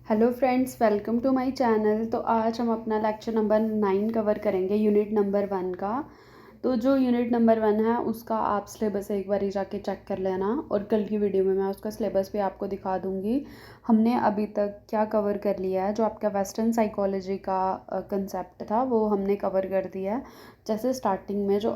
Hello friends, welcome to my channel. तो आज हम अपना लेक्चर नंबर 9 कवर करेंगे, यूनिट नंबर 1 का। तो जो यूनिट नंबर 1 है उसका आप सिलेबस एक बार जाके चेक कर लेना, और कल की वीडियो में मैं उसका सिलेबस भी आपको दिखा दूंगी। हमने अभी तक क्या कवर कर लिया है, जो आपका वेस्टर्न साइकोलॉजी का कंसेप्ट था वो हमने कवर कर दिया है। जैसे स्टार्टिंग में जो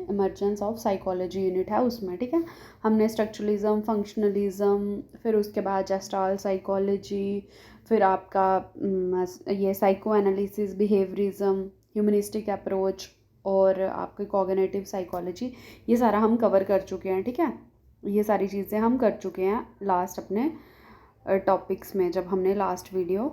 इमर्जेंस ऑफ साइकोलॉजी यूनिट है उसमें, ठीक है, हमने स्ट्रक्चरलिज्म, फंक्शनलिज्म, फिर उसके बाद जेस्टाल साइकोलॉजी, फिर आपका ये psycho analysis, behaviourism, humanistic approach और आपके कॉग्निटिव साइकोलॉजी, ये सारा हम कवर कर चुके हैं। ठीक है, ये सारी चीज़ें हम कर चुके हैं लास्ट अपने टॉपिक्स में, जब हमने लास्ट वीडियो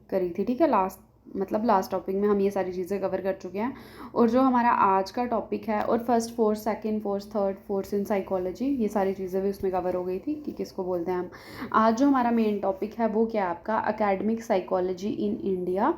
करी थी। ठीक है, लास्ट टॉपिक में हम ये सारी चीज़ें कवर कर चुके हैं। और जो हमारा आज का टॉपिक है, और first, fourth, second, fourth, third, fourth in psychology, ये सारी चीज़ें भी उसमें कवर हो गई थी कि किसको बोलते हैं हम। आज जो हमारा मेन टॉपिक है वो क्या है आपका, एकेडमिक साइकोलॉजी इन इंडिया।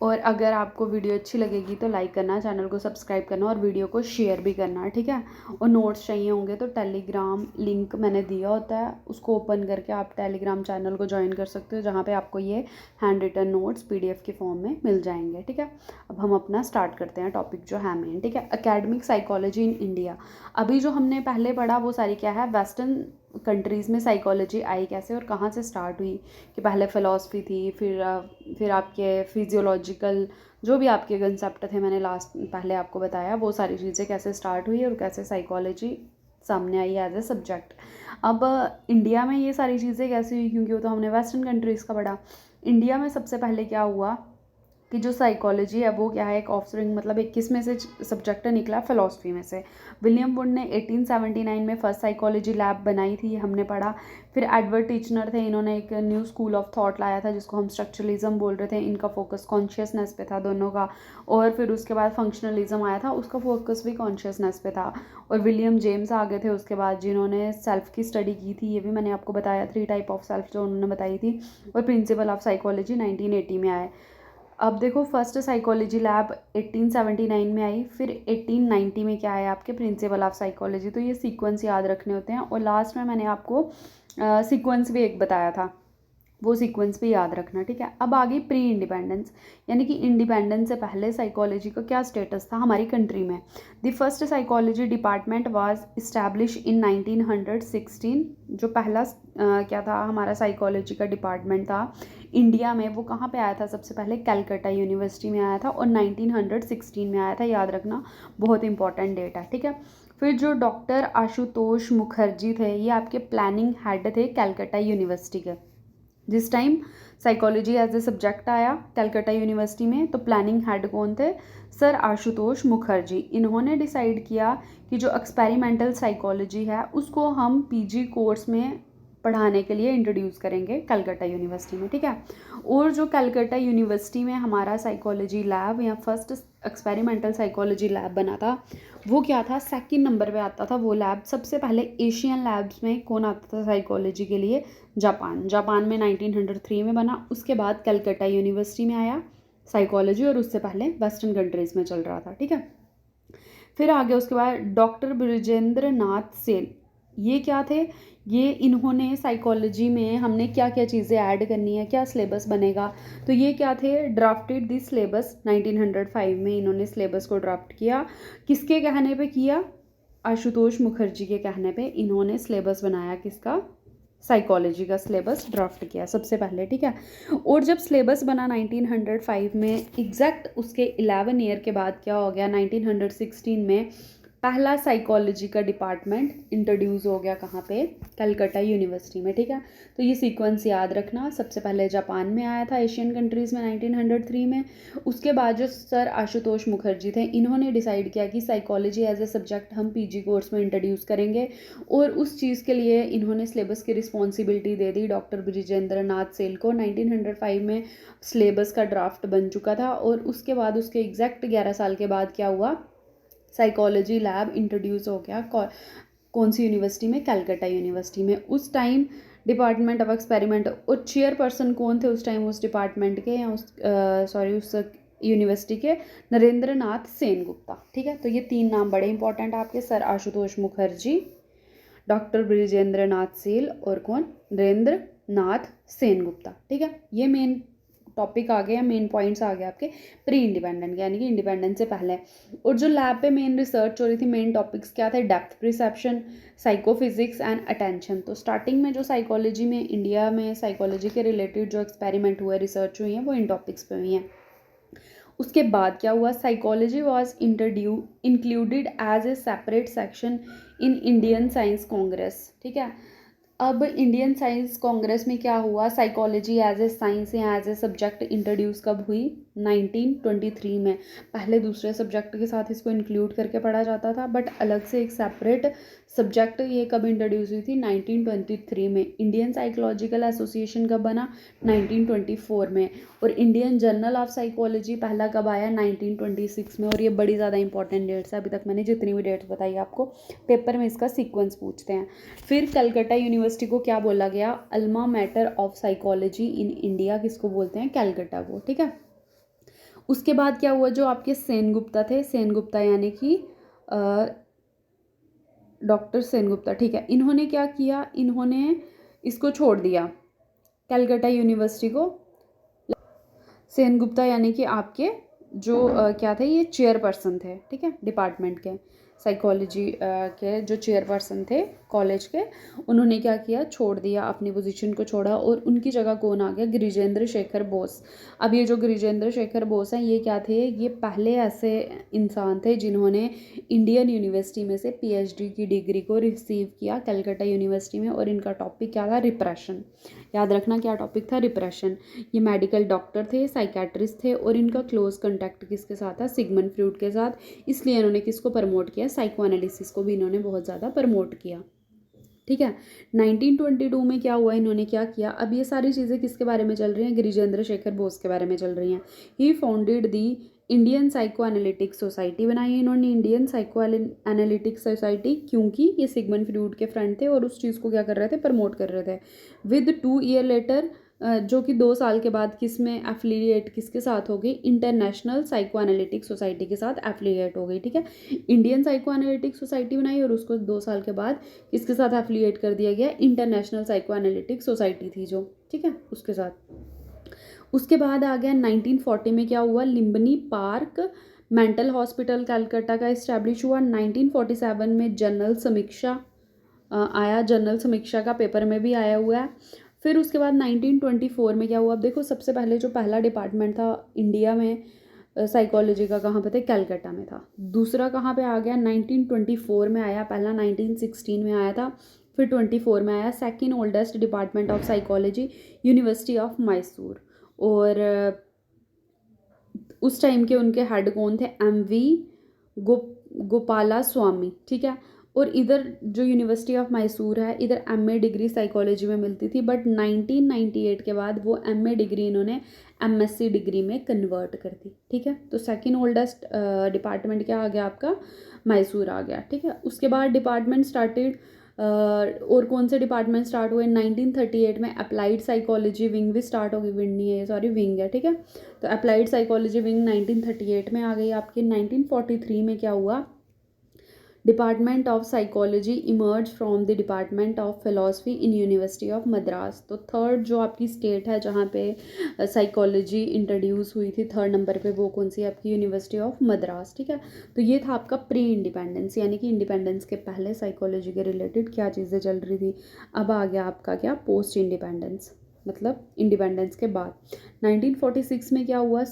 और अगर आपको वीडियो अच्छी लगेगी तो लाइक करना, चैनल को सब्सक्राइब करना और वीडियो को शेयर भी करना। ठीक है, और नोट्स चाहिए होंगे तो टेलीग्राम लिंक मैंने दिया होता है, उसको ओपन करके आप टेलीग्राम चैनल को ज्वाइन कर सकते हो, जहाँ पे आपको ये हैंड रिटन नोट्स पीडीएफ के फॉर्म में मिल जाएंगे। ठीक है, अब हम अपना स्टार्ट करते हैं टॉपिक जो है मेन। ठीक है, एकेडमिक साइकोलॉजी इन इंडिया। अभी जो हमने पहले पढ़ा वो सारी क्या है, वेस्टर्न कंट्रीज़ में साइकोलॉजी आई कैसे और कहाँ से स्टार्ट हुई, कि पहले फ़िलासफ़ी थी, फिर आपके फिजियोलॉजिकल जो भी आपके कंसेप्ट थे, मैंने पहले आपको बताया वो सारी चीज़ें कैसे स्टार्ट हुई और कैसे साइकोलॉजी सामने आई एज ए सब्जेक्ट। अब इंडिया में ये सारी चीज़ें कैसे हुई, क्योंकि वो तो हमने वेस्टर्न कंट्रीज़ का पढ़ा। इंडिया में सबसे पहले क्या हुआ कि जो साइकोलॉजी है वो क्या है, एक ऑफस्प्रिंग, मतलब एक किस में से सब्जेक्ट निकला, फ़िलासफ़ी में से। विलियम वुड ने 1879 में फर्स्ट साइकोलॉजी लैब बनाई थी, ये हमने पढ़ा। फिर एडवर्ड टीचनर थे, इन्होंने एक न्यू स्कूल ऑफ थॉट लाया था जिसको हम स्ट्रक्चरलिज्म बोल रहे थे। इनका फोकस कॉन्शियसनेस पे था दोनों का। और फिर उसके बाद फंक्शनलिज्म आया था, उसका फोकस भी कॉन्शियसनेस पे था। और विलियम जेम्स आ गए थे उसके बाद, जिन्होंने सेल्फ की स्टडी की थी, ये भी मैंने आपको बताया, 3 टाइप ऑफ सेल्फ जो उन्होंने बताई थी। और प्रिंसिपल ऑफ साइकोलॉजी 1980 में आए। अब देखो, फर्स्ट साइकोलॉजी लैब 1879 में आई, फिर 1890 में क्या आया आपके, प्रिंसिपल ऑफ साइकोलॉजी। तो ये सीक्वेंस याद रखने होते हैं। और लास्ट में मैंने आपको सीक्वेंस भी एक बताया था, वो सीक्वेंस भी याद रखना। ठीक है, अब आ गई प्री इंडिपेंडेंस, यानी कि इंडिपेंडेंस से पहले साइकोलॉजी का क्या स्टेटस था हमारी कंट्री में। The first psychology department was establish in 1916। जो पहला क्या था हमारा साइकोलॉजी का डिपार्टमेंट था इंडिया में, वो कहाँ पे आया था सबसे पहले, कलकत्ता यूनिवर्सिटी में आया था, और 1916 में आया था। याद रखना, बहुत इंपॉर्टेंट डेट है। ठीक है, फिर जो डॉक्टर आशुतोष मुखर्जी थे, ये आपके प्लानिंग हेड थे कलकत्ता यूनिवर्सिटी के। जिस time psychology as a subject आया कलकत्ता यूनिवर्सिटी में, तो प्लानिंग हेड कौन थे, सर आशुतोष मुखर्जी। इन्होंने डिसाइड किया कि जो एक्सपेरिमेंटल साइकोलॉजी है उसको हम पीजी कोर्स में पढ़ाने के लिए इंट्रोड्यूस करेंगे कलकत्ता यूनिवर्सिटी में। ठीक है, और जो कलकत्ता यूनिवर्सिटी में हमारा साइकोलॉजी लैब या फर्स्ट एक्सपेरिमेंटल साइकोलॉजी लैब बना था, वो क्या था, सेकंड नंबर पे आता था वो लैब। सबसे पहले एशियन लैब्स में कौन आता था साइकोलॉजी के लिए, जापान में 1903 में बना। उसके बाद कलकत्ता यूनिवर्सिटी में आया साइकोलॉजी, और उससे पहले वेस्टर्न कंट्रीज़ में चल रहा था। ठीक है, फिर आगे उसके बाद डॉक्टर ब्रिजेंद्र नाथ सेल, ये क्या थे, ये इन्होंने साइकोलॉजी में हमने क्या क्या चीज़ें ऐड करनी है, क्या सिलेबस बनेगा, तो ये क्या थे, ड्राफ्टेड दिस सिलेबस। 1905 में इन्होंने सिलेबस को ड्राफ्ट किया। किसके कहने पे किया, आशुतोष मुखर्जी के कहने पे इन्होंने सिलेबस बनाया, किसका, साइकोलॉजी का सिलेबस ड्राफ्ट किया सबसे पहले। ठीक है, और जब सिलेबस बना 1905 में, एग्जैक्ट उसके 11 ईयर के बाद क्या हो गया, 1916 में पहला साइकोलॉजी का डिपार्टमेंट इंट्रोड्यूस हो गया, कहाँ पे, कलकत्ता यूनिवर्सिटी में। ठीक है, तो ये सीक्वेंस याद रखना, सबसे पहले जापान में आया था एशियन कंट्रीज़ में 1903 में। उसके बाद जो सर आशुतोष मुखर्जी थे, इन्होंने डिसाइड किया कि साइकोलॉजी एज ए सब्जेक्ट हम पीजी कोर्स में इंट्रोड्यूस करेंगे, और उस चीज़ के लिए इन्होंने सिलेबस की रिस्पॉन्सिबिलिटी दे दी डॉक्टर ब्रिजेंद्र नाथ सेल को। 1905 में सिलेबस का ड्राफ्ट बन चुका था, और उसके बाद उसके एग्जैक्ट 11 साल के बाद क्या हुआ, साइकोलॉजी लैब इंट्रोड्यूस हो गया कौन सी यूनिवर्सिटी में, कलकत्ता यूनिवर्सिटी में। उस टाइम डिपार्टमेंट ऑफ एक्सपेरिमेंट, और चेयरपर्सन कौन थे उस टाइम उस डिपार्टमेंट के, या उस यूनिवर्सिटी के, नरेंद्र नाथ सेन गुप्ता। ठीक है, तो ये 3 नाम बड़े इंपॉर्टेंट आपके, सर आशुतोष मुखर्जी, डॉक्टर ब्रिजेंद्र नाथ सेल, और कौन, नरेंद्र नाथ सेनगुप्ता। ठीक है, ये मेन टॉपिक आ गया, मेन पॉइंट्स आ गए आपके प्री इंडिपेंडेंट यानी कि इंडिपेंडेंस से पहले। और जो लैब पे मेन रिसर्च हो रही थी, मेन टॉपिक्स क्या थे, depth perception, psychophysics and attention. तो स्टार्टिंग में जो साइकोलॉजी में, इंडिया में साइकोलॉजी के रिलेटेड जो एक्सपेरिमेंट हुए, रिसर्च हुई हैं, वो इन टॉपिक्स पे हुई हैं। उसके बाद क्या हुआ, psychology was included as a separate section in Indian science congress. ठीक है, अब इंडियन साइंस कांग्रेस में क्या हुआ, साइकोलॉजी एज ए साइंस या एज ए सब्जेक्ट इंट्रोड्यूस कब हुई, 1923 में। पहले दूसरे सब्जेक्ट के साथ इसको इंक्लूड करके पढ़ा जाता था, बट अलग से एक सेपरेट सब्जेक्ट ये कब इंट्रोड्यूस हुई थी, 1923 में। इंडियन साइकोलॉजिकल एसोसिएशन कब बना, 1924 में। और इंडियन जर्नल ऑफ साइकोलॉजी पहला कब आया, 1926 में। और ये बड़ी ज़्यादा इंपॉर्टेंट डेट्स है, अभी तक मैंने जितनी भी डेट्स बताई आपको, पेपर में इसका सीक्वेंस पूछते हैं। फिर कलकत्ता यूनिवर्सिटी को क्या बोला गया, alma mater of psychology in India, किसको बोलते हैं, कलकत्ता को। ठीक है, उसके बाद क्या हुआ, जो आपके सेनगुप्ता थे, सेनगुप्ता यानी कि डॉक्टर सेनगुप्ता। ठीक है, इन्होंने क्या किया, इन्होंने इसको छोड़ दिया कलकत्ता यूनिवर्सिटी को। सेनगुप्ता यानी कि आपके जो क्या थे, ये चेयरपर्सन थे। ठीक है, डिपार्टमेंट के साइकोलॉजी के जो चेयरपर्सन थे कॉलेज के, उन्होंने क्या किया, छोड़ दिया, अपनी पोजीशन को छोड़ा। और उनकी जगह कौन आ गया, गिरिजेंद्र शेखर बोस। अब ये जो गिरिजेंद्र शेखर बोस हैं, ये क्या थे, ये पहले ऐसे इंसान थे जिन्होंने इंडियन यूनिवर्सिटी में से पीएचडी की डिग्री को रिसीव किया कलकत्ता यूनिवर्सिटी में। और इनका टॉपिक क्या था, रिप्रेशन। याद रखना क्या टॉपिक था, रिप्रेशन। ये मेडिकल डॉक्टर थे, साइकेट्रिस्ट थे, और इनका क्लोज कॉन्टैक्ट किसके साथ था, सिगमंड फ्रॉइड के साथ। इसलिए इन्होंने किसको प्रमोट किया, साइको एनालिसिस को भी इन्होंने बहुत ज़्यादा प्रमोट किया। ठीक है, 1922 में क्या हुआ, इन्होंने क्या किया, अब ये सारी चीज़ें किसके बारे में चल रही हैं, गिरिजेंद्र शेखर बोस के बारे में चल रही हैं। He founded the Indian psychoanalytics society, बनाई इन्होंने इंडियन साइको एनालिटिक्स सोसाइटी, क्योंकि ये सिगमंड फ्रॉइड के फ्रेंड थे और उस चीज़ को क्या कर रहे थे, प्रमोट कर रहे थे। विद 2 ईयर लेटर, जो कि 2 साल के बाद किस में एफिलिएट, किसके साथ हो गई, इंटरनेशनल साइको एनालिटिक्स सोसाइटी के साथ एफिलिएट हो गई। ठीक है, इंडियन साइको एनालिटिक्स सोसाइटी बनाई और उसको 2 साल के बाद किसके साथ एफिलिएट कर दिया गया, इंटरनेशनल साइको एनालिटिक्स सोसाइटी थी जो। ठीक है, उसके साथ। उसके बाद आ गया 1940 में क्या हुआ, लिम्बनी पार्क मेंटल हॉस्पिटल कलकत्ता का इस्टेब्लिश हुआ। 1947 में जनरल समीक्षा आया, जनरल समीक्षा का पेपर में भी आया हुआ है। फिर उसके बाद 1924 में क्या हुआ, अब देखो सबसे पहले जो पहला डिपार्टमेंट था इंडिया में साइकोलॉजी का, कहाँ पे थे, कलकत्ता में था। दूसरा कहाँ पे आ गया, 1924 में आया, पहला 1916 में आया था, फिर 24 में आया। Second oldest department of psychology, university of Mysore. और उस टाइम के उनके हेड कौन थे, MV गोपाला स्वामी। ठीक है, और इधर जो यूनिवर्सिटी ऑफ मैसूर है, इधर MA डिग्री साइकोलॉजी में मिलती थी, बट 1998 के बाद वो MA डिग्री इन्होंने MSc डिग्री में कन्वर्ट कर दी। ठीक है, तो सेकेंड ओल्डेस्ट डिपार्टमेंट क्या आ गया आपका, मैसूर आ गया। ठीक है, उसके बाद डिपार्टमेंट स्टार्टेड, और कौन से डिपार्टमेंट स्टार्ट हुए, 1938 में अप्लाइड साइकोलॉजी विंग भी स्टार्ट हो गई, विंग नहीं है सॉरी, विंग है। ठीक है, तो अप्लाइड साइकोलॉजी विंग 1938 में आ गई आपकी। 1943 में क्या हुआ, department of psychology emerge from the department of philosophy in university of Madras. तो थर्ड जो आपकी स्टेट है जहाँ पे साइकोलॉजी इंट्रोड्यूस हुई थी, थर्ड नंबर पे वो कौन सी है आपकी, यूनिवर्सिटी ऑफ मद्रास। ठीक है, तो ये था आपका प्री इंडिपेंडेंस, यानी कि इंडिपेंडेंस के पहले साइकोलॉजी के रिलेटेड क्या चीज़ें चल रही थी। अब आ गया आपका क्या, पोस्ट इंडिपेंडेंस, मतलब इंडिपेंडेंस के बाद। 1946 में क्या हुआ,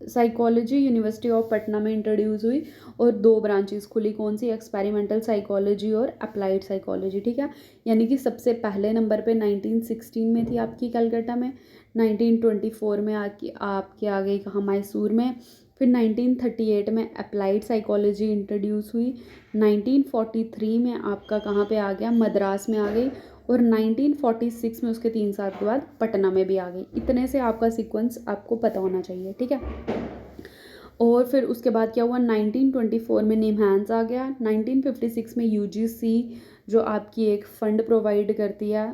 साइकोलॉजी यूनिवर्सिटी ऑफ पटना में इंट्रोड्यूस हुई और 2 ब्रांचेस खुली, कौन सी, एक्सपेरिमेंटल साइकोलॉजी और अप्लाइड साइकोलॉजी। ठीक है, यानी कि सबसे पहले नंबर पे 1916 में थी आपकी कलकत्ता में, 1924 में आपकी आ गई कहाँ, मैसूर में। फिर 1938 में अप्लाइड साइकोलॉजी इंट्रोड्यूस हुई। 1943 में आपका कहाँ पे आ गया, मद्रास में आ गई। और 1946 में उसके 3 साल के बाद पटना में भी आ गई। इतने से आपका सीक्वेंस आपको पता होना चाहिए। ठीक है, और फिर उसके बाद क्या हुआ, 1924 में निमहांस आ गया। 1956 में UGC जो आपकी एक फंड प्रोवाइड करती है,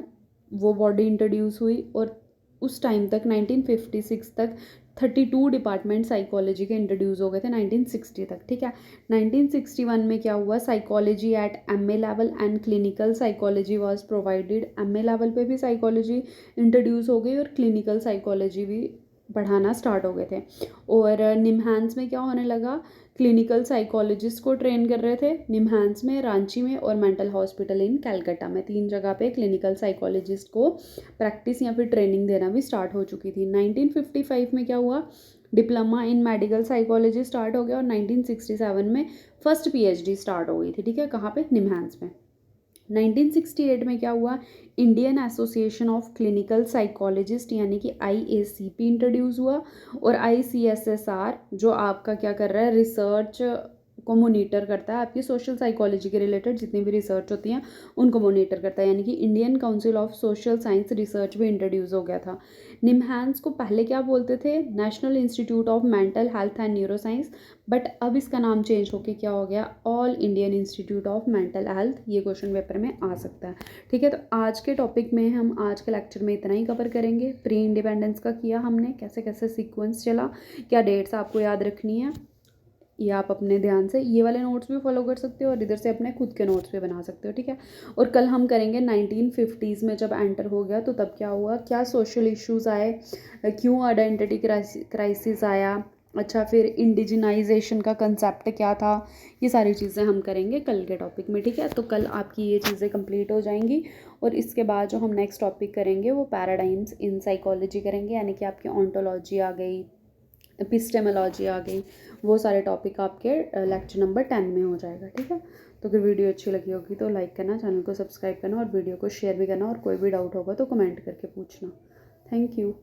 वो बॉडी इंट्रोड्यूस हुई। और उस टाइम तक 1956 तक 32 डिपार्टमेंट साइकोलॉजी के इंट्रोड्यूस हो गए थे 1960 तक, ठीक है। 1961 में क्या हुआ, psychology at MA level and clinical psychology was provided. MA level पे भी साइकोलॉजी इंट्रोड्यूस हो गई और क्लिनिकल साइकोलॉजी भी पढ़ाना स्टार्ट हो गए थे। और निमहांस में क्या होने लगा, क्लिनिकल साइकोलॉजिस्ट को ट्रेन कर रहे थे निमहांस में, रांची में और मेंटल हॉस्पिटल इन कलकत्ता में, 3 जगह पे क्लिनिकल साइकोलॉजिस्ट को प्रैक्टिस या फिर ट्रेनिंग देना भी स्टार्ट हो चुकी थी। 1955 में क्या हुआ, diploma in medical psychology start हो गया और 1967 में फर्स्ट पीएचडी स्टार्ट हो गई थी, ठीक है। कहाँ पे, निमहांस में। 1968 में क्या हुआ, Indian association of clinical psychologist यानी कि IACP इंट्रोड्यूस हुआ। और ICSSR जो आपका क्या कर रहा है, रिसर्च को मोनीटर करता है, आपकी सोशल साइकोलॉजी के रिलेटेड जितनी भी रिसर्च होती हैं उनको मोनीटर करता है, यानी कि Indian council of social science research भी इंट्रोड्यूस हो गया था। निमहांस को पहले क्या बोलते थे, national institute of mental health and neuro science, but अब इसका नाम चेंज होके क्या हो गया, all Indian institute of mental health. ये क्वेश्चन पेपर में आ सकता है, ठीक है। तो आज के टॉपिक में हम आज के लेक्चर में इतना ही कवर करेंगे। प्री इंडिपेंडेंस का किया हमने, कैसे कैसे सीक्वेंस चला, क्या डेट्स आपको याद रखनी है, ये आप अपने ध्यान से ये वाले नोट्स भी फॉलो कर सकते हो और इधर से अपने खुद के नोट्स भी बना सकते हो, ठीक है। और कल हम करेंगे 1950s में जब एंटर हो गया तो तब क्या हुआ, क्या सोशल इश्यूज आए, क्यों आइडेंटिटी क्राइसिस आया, अच्छा फिर इंडिजिनाइजेशन का कंसेप्ट क्या था, ये सारी चीज़ें हम करेंगे कल के टॉपिक में, ठीक है। तो कल आपकी ये चीज़ें कंप्लीट हो जाएंगी और इसके बाद जो हम नेक्स्ट टॉपिक करेंगे वो पैराडाइम्स इन साइकोलॉजी करेंगे, यानी कि आपकी ऑन्टोलॉजी आ गई, एपिस्टेमोलॉजी आ गई, वो सारे टॉपिक आपके लेक्चर नंबर 10 में हो जाएगा, ठीक है। तो अगर वीडियो अच्छी लगी होगी तो लाइक करना, चैनल को सब्सक्राइब करना और वीडियो को शेयर भी करना, और कोई भी डाउट होगा तो कमेंट करके पूछना। Thank you.